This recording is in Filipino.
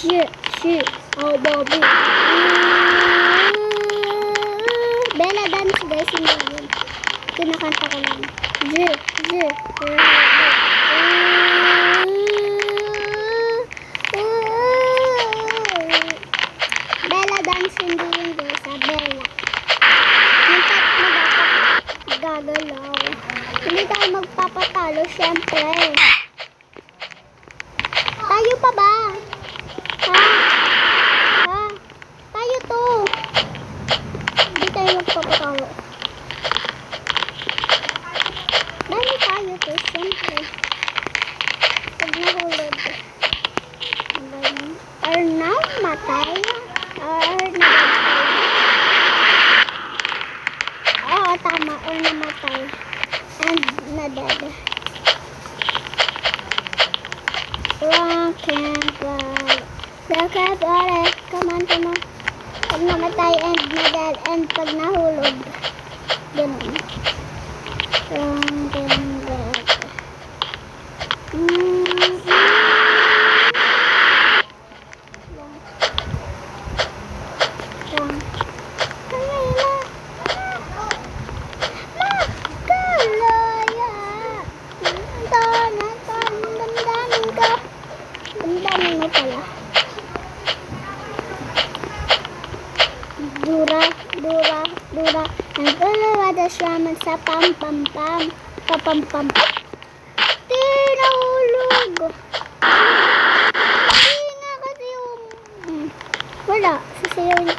She, oh Bobby. Bella dance guys, hindi yun. Kinakanta ko lang. Bella dance, hindi yun guys, Bella. Yung tatlo dapat gagalaw. Hindi tayo magpapatalo, syempre. Tayo pa ba? Ha? Tayo to. Hindi tayo magpapatalo. Dami tayo to, syempre. Pag nahulog. Or now, matay. Or namatay. Oo, tama. Or namatay. And na-dead. Rock and roll. Rock and roll. Come on, come on. Pag namatay and na-dead. And pag nahulog. Ganun. Rock and roll. Dura. Ang kalawada shaman sa pam-pam-pam. Pa-pam-pam. Tinahulog. Hindi nga kasi yung... Wala. Sasayaw